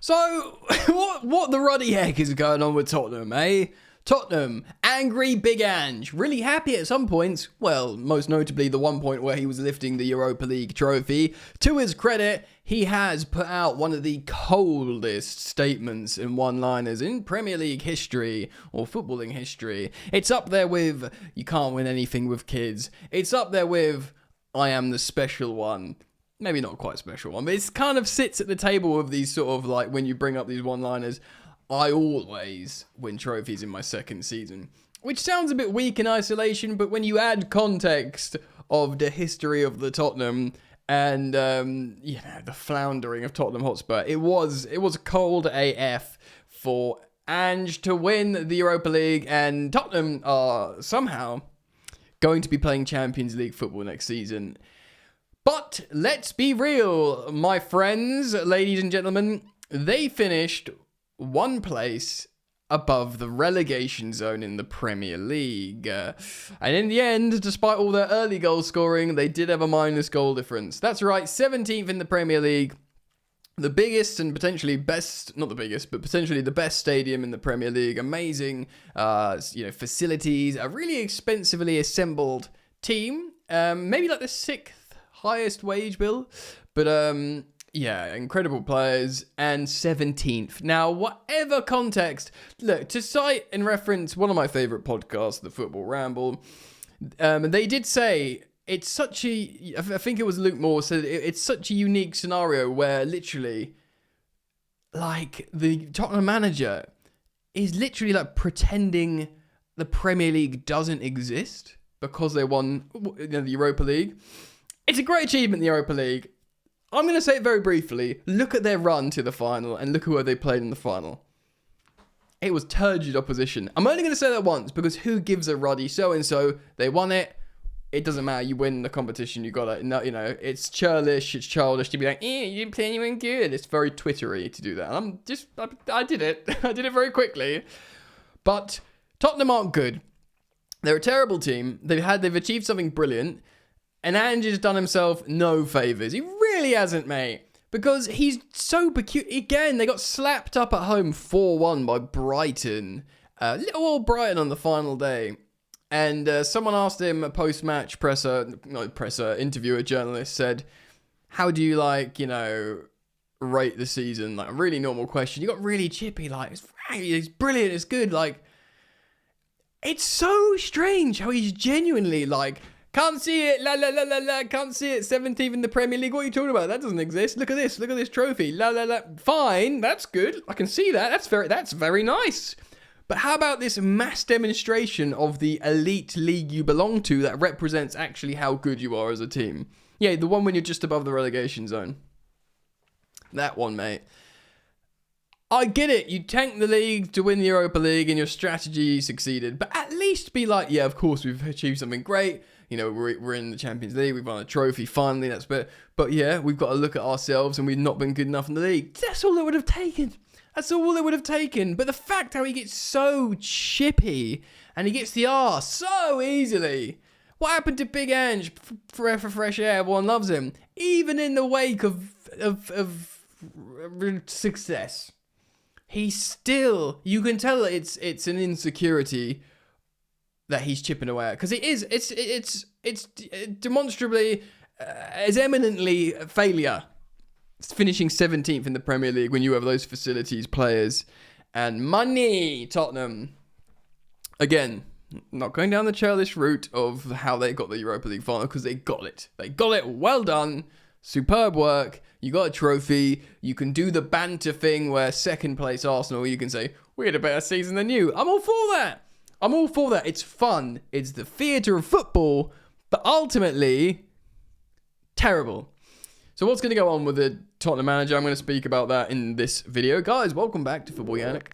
So, what the ruddy heck is going on with Tottenham, eh? Tottenham, angry Big Ange, really happy at some points, well, most notably the one point where he was lifting the Europa League trophy. To his credit, he has put out one of the coldest statements in one-liners in Premier League history, or footballing history. It's up there with, you can't win anything with kids. It's up there with, I am the special one. Maybe not quite special one, but it kind of sits at the table of these sort of like, when you bring up these one-liners, I always win trophies in my second season, which sounds a bit weak in isolation, but when you add context of the history of the Tottenham and, the floundering of Tottenham Hotspur, it was cold AF for Ange to win the Europa League, and Tottenham are somehow going to be playing Champions League football next season. But let's be real, my friends, ladies and gentlemen, they finished one place above the relegation zone in the Premier League. And in the end, despite all their early goal scoring, they did have a minus goal difference. That's right, 17th in the Premier League. The biggest and potentially best, not the biggest, but potentially the best stadium in the Premier League. Amazing, facilities, a really expensively assembled team. Maybe like the 6th highest wage bill, but incredible players, and 17th. Now, whatever context, look, to cite and reference one of my favourite podcasts, The Football Ramble, they did say it's such a, I think it was Luke Moore said, it's such a unique scenario where literally, like, the Tottenham manager is literally like pretending the Premier League doesn't exist because they won the Europa League. It's a great achievement, the Europa League. I'm going to say it very briefly. Look at their run to the final and look at who they played in the final. It was turgid opposition. I'm only going to say that once because who gives a ruddy so-and-so? They won it. It doesn't matter. You win the competition. You got it. No, it's churlish. It's childish to be like, you didn't play anyone good. It's very Twittery to do that. And I did it. I did it very quickly. But Tottenham aren't good. They're a terrible team. They've achieved something brilliant. And Ange has done himself no favours. He really hasn't, mate. Because he's so peculiar. Again, they got slapped up at home 4-1 by Brighton. Little old Brighton on the final day. And someone asked him, a post-match interviewer, journalist, said, how do you, rate the season? Like, a really normal question. You got really chippy, like, it's brilliant, it's good. Like, it's so strange how he's genuinely, like, can't see it, la la la la la, can't see it, 17th in the Premier League, what are you talking about? That doesn't exist, look at this trophy, la la la, fine, that's good, I can see that, that's very nice. But how about this mass demonstration of the elite league you belong to that represents actually how good you are as a team? Yeah, the one when you're just above the relegation zone. That one, mate. I get it, you tanked the league to win the Europa League and your strategy succeeded, but at least be like, yeah, of course, we've achieved something great. We're in the Champions League, we've won a trophy, finally, that's better. But yeah, we've got to look at ourselves and we've not been good enough in the league. That's all it would have taken. But the fact how he gets so chippy and he gets the arse so easily. What happened to Big Ange? For fresh air, everyone loves him. Even in the wake of success. He's still, you can tell it's an insecurity that he's chipping away at, because it's demonstrably, as eminently a failure. It's finishing 17th in the Premier League when you have those facilities, players, and money. Tottenham, again, not going down the churlish route of how they got the Europa League final, because they got it. Well done. Superb work. You got a trophy. You can do the banter thing where second place Arsenal, you can say, we had a better season than you. I'm all for that. It's fun. It's the theatre of football, but ultimately, terrible. So what's going to go on with the Tottenham manager? I'm going to speak about that in this video. Guys, welcome back to Football Yannick.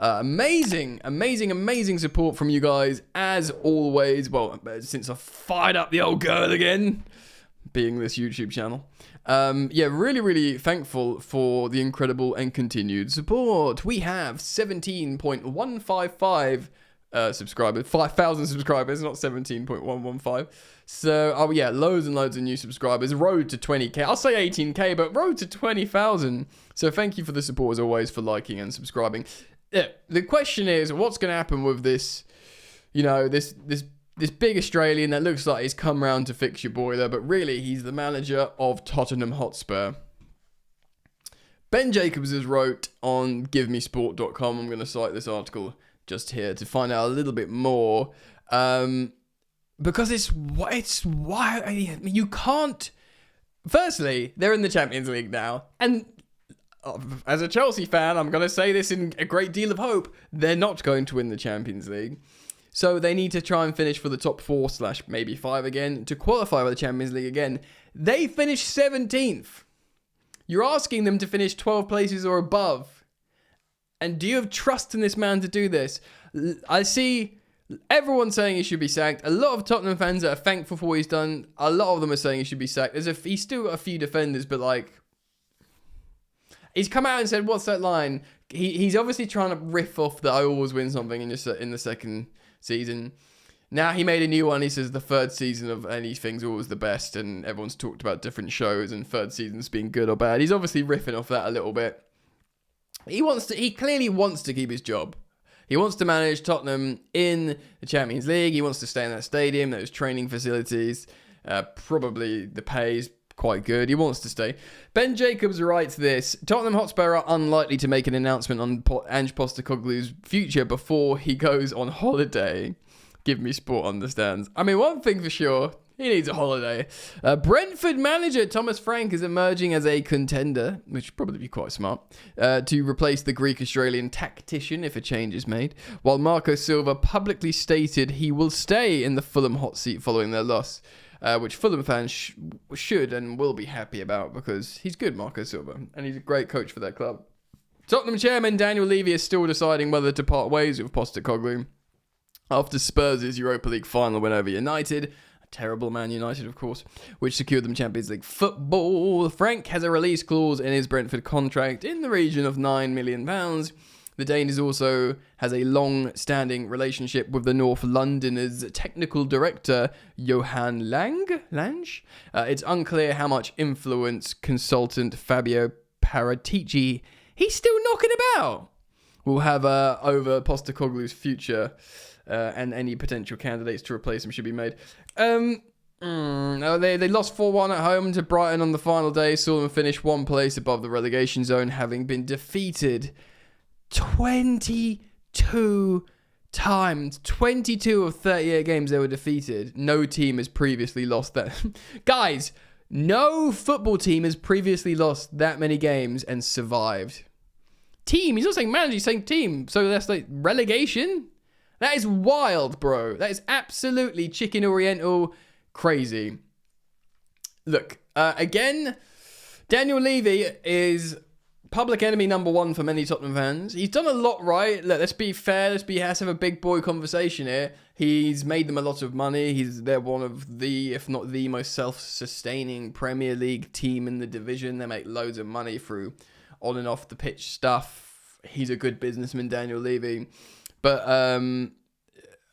Amazing support from you guys, as always. Well, since I fired up the old girl again, being this YouTube channel. Really thankful for the incredible and continued support. We have 17.155 subscribers, 5,000 subscribers, not 17.115. So, oh yeah, loads and loads of new subscribers. Road to 20k. I'll say 18k, but road to 20,000. So thank you for the support as always, for liking and subscribing. Yeah, the question is, what's going to happen with this? You know, this big Australian that looks like he's come round to fix your boiler, but really he's the manager of Tottenham Hotspur. Ben Jacobs has wrote on GiveMeSport.com. I'm going to cite this article just here to find out a little bit more, because it's why you can't. Firstly, they're in the Champions League now, and as a Chelsea fan, I'm going to say this in a great deal of hope, they're not going to win the Champions League. So they need to try and finish for the top 4 / maybe 5 again to qualify for the Champions League again. They finished 17th. You're asking them to finish 12 places or above. And do you have trust in this man to do this? I see everyone saying he should be sacked. A lot of Tottenham fans that are thankful for what he's done. A lot of them are saying he should be sacked. He's still got a few defenders, but like, he's come out and said, what's that line? He's obviously trying to riff off that I always win something in the second season. Now he made a new one. He says the third season of anything's always the best, and everyone's talked about different shows and third seasons being good or bad. He's obviously riffing off that a little bit. He clearly wants to keep his job. He wants to manage Tottenham in the Champions League. He wants to stay in that stadium, those training facilities. Probably the pay is quite good. He wants to stay. Ben Jacobs writes this: Tottenham Hotspur are unlikely to make an announcement on Ange Postecoglou's future before he goes on holiday. Give Me Sport understands. I mean, one thing for sure, he needs a holiday. Brentford manager Thomas Frank is emerging as a contender, which would probably be quite smart, to replace the Greek-Australian tactician if a change is made, while Marco Silva publicly stated he will stay in the Fulham hot seat following their loss, which Fulham fans should and will be happy about because he's good, Marco Silva, and he's a great coach for their club. Tottenham chairman Daniel Levy is still deciding whether to part ways with Postecoglou after Spurs' Europa League final win over United. A terrible Man United, of course, which secured them Champions League football. Frank has a release clause in his Brentford contract in the region of £9 million. The Dane also has a long-standing relationship with the North Londoners' technical director, Johan Lange. It's unclear how much influence consultant Fabio Paratici, he's still knocking about, will have over Postecoglou's future, and any potential candidates to replace him should be made. They lost 4-1 at home to Brighton on the final day, saw them finish one place above the relegation zone, having been defeated 22 times. 22 of 38 games they were defeated. No team has previously lost that. Guys, no football team has previously lost that many games and survived. Team, he's not saying manager, he's saying team. So that's like relegation? That is wild, bro. That is absolutely chicken oriental crazy. Look, again, Daniel Levy is public enemy number one for many Tottenham fans. He's done a lot right. Look, let's be fair. Let's have a big boy conversation here. He's made them a lot of money. They're one of the, if not the most self-sustaining Premier League team in the division. They make loads of money through on and off the pitch stuff. He's a good businessman, Daniel Levy. But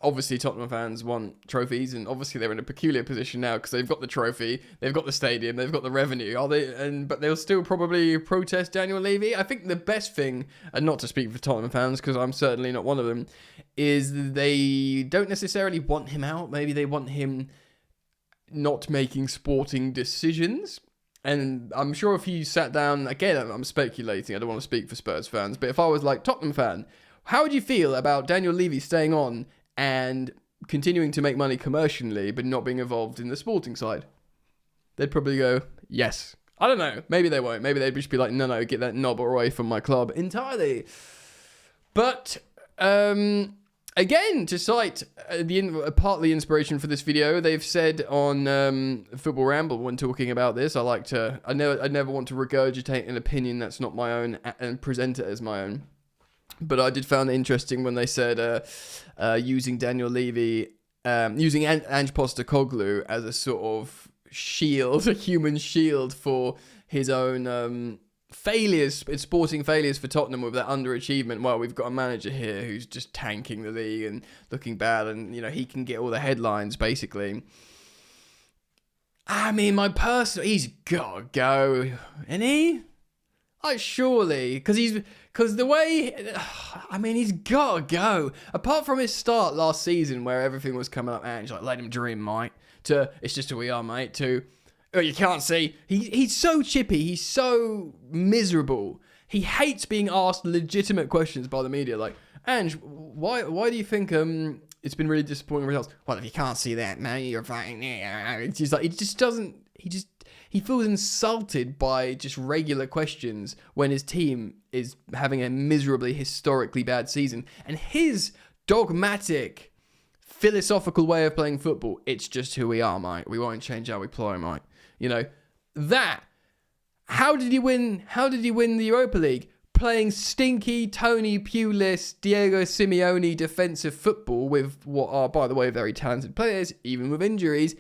obviously Tottenham fans want trophies, and obviously they're in a peculiar position now because they've got the trophy, they've got the stadium, they've got the revenue. But they'll still probably protest Daniel Levy. I think the best thing, and not to speak for Tottenham fans because I'm certainly not one of them, is they don't necessarily want him out. Maybe they want him not making sporting decisions. And I'm sure if he sat down, again, I'm speculating, I don't want to speak for Spurs fans, but if I was like Tottenham fan, how would you feel about Daniel Levy staying on and continuing to make money commercially, but not being involved in the sporting side? They'd probably go, yes. I don't know. Maybe they won't. Maybe they'd just be like, no, get that knob away from my club entirely. But, again, to cite partly inspiration for this video, they've said on Football Ramble when talking about this, I never want to regurgitate an opinion that's not my own and present it as my own. But I did find it interesting when they said using Daniel Levy, using Ange Postecoglou as a sort of shield, a human shield for his own failures, it's sporting failures for Tottenham with that underachievement. Well, we've got a manager here who's just tanking the league and looking bad, and he can get all the headlines basically. I mean, he's gotta go, isn't he? Like, surely, because the way, I mean, he's gotta go. Apart from his start last season where everything was coming up and he's like, let him dream, mate, to, it's just who we are, mate, to, oh, you can't see. He's so chippy. He's so miserable. He hates being asked legitimate questions by the media. Like, Ange, why do you think it's been really disappointing results? Well, if you can't see that, man, you're fine. It's just like he feels insulted by just regular questions when his team is having a miserably, historically bad season. And his dogmatic, philosophical way of playing football, it's just who we are, mate. We won't change how we play, mate. That. How did he win the Europa League? Playing stinky, Tony Pulis, Diego Simeone defensive football with what are, by the way, very talented players, even with injuries,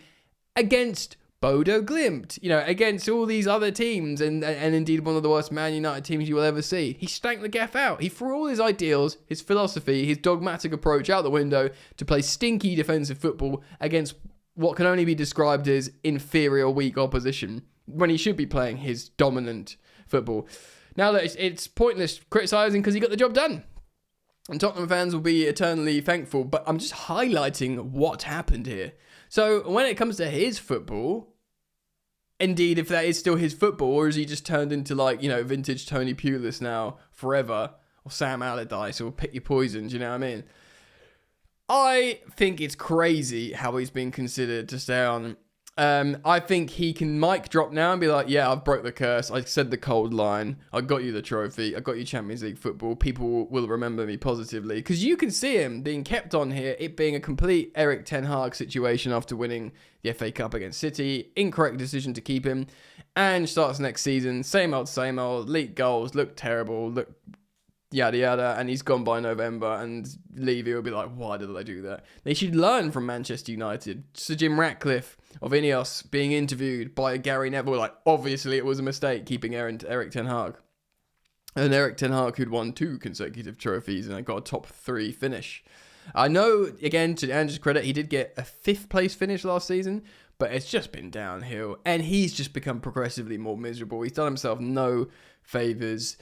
against Bodo Glimt, against all these other teams and indeed one of the worst Man United teams you will ever see. He stank the gaff out. He threw all his ideals, his philosophy, his dogmatic approach out the window to play stinky defensive football against what can only be described as inferior, weak opposition when he should be playing his dominant football. Now, it's pointless criticising because he got the job done. And Tottenham fans will be eternally thankful, but I'm just highlighting what happened here. So when it comes to his football, indeed, if that is still his football, or is he just turned into vintage Tony Pulis now forever, or Sam Allardyce, or pick your poison, do you know what I mean? I think it's crazy how he's been considered to stay on. I think he can mic drop now and be like, yeah, I've broke the curse. I said the cold line. I got you the trophy. I got you Champions League football. People will remember me positively. Because you can see him being kept on here, it being a complete Erik ten Hag situation after winning the FA Cup against City. Incorrect decision to keep him. And starts next season. Same old, leaked goals, look terrible, look yada yada, and he's gone by November, and Levy will be like, why did I do that? They should learn from Manchester United. Sir Jim Ratcliffe of Ineos being interviewed by Gary Neville, like, obviously it was a mistake keeping Erik ten Hag. And Erik ten Hag, who'd won 2 consecutive trophies and got a top 3 finish. I know, again, to Andrew's credit, he did get a 5th place finish last season, but it's just been downhill, and he's just become progressively more miserable. He's done himself no favours.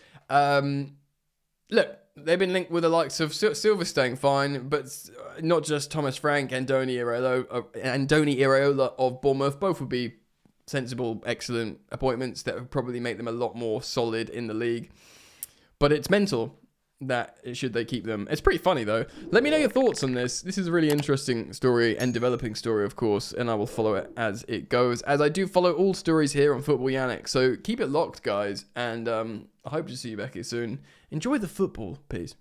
Look, they've been linked with the likes of Silva staying fine, but not just Thomas Frank and Andoni Iraola of Bournemouth. Both would be sensible, excellent appointments that would probably make them a lot more solid in the league. But it's mental that should they keep them. It's pretty funny, though. Let me know your thoughts on this. This is a really interesting story and developing story, of course, and I will follow it as it goes, as I do follow all stories here on Football Yannick. So keep it locked, guys, and I hope to see you back here soon. Enjoy the football. Peace.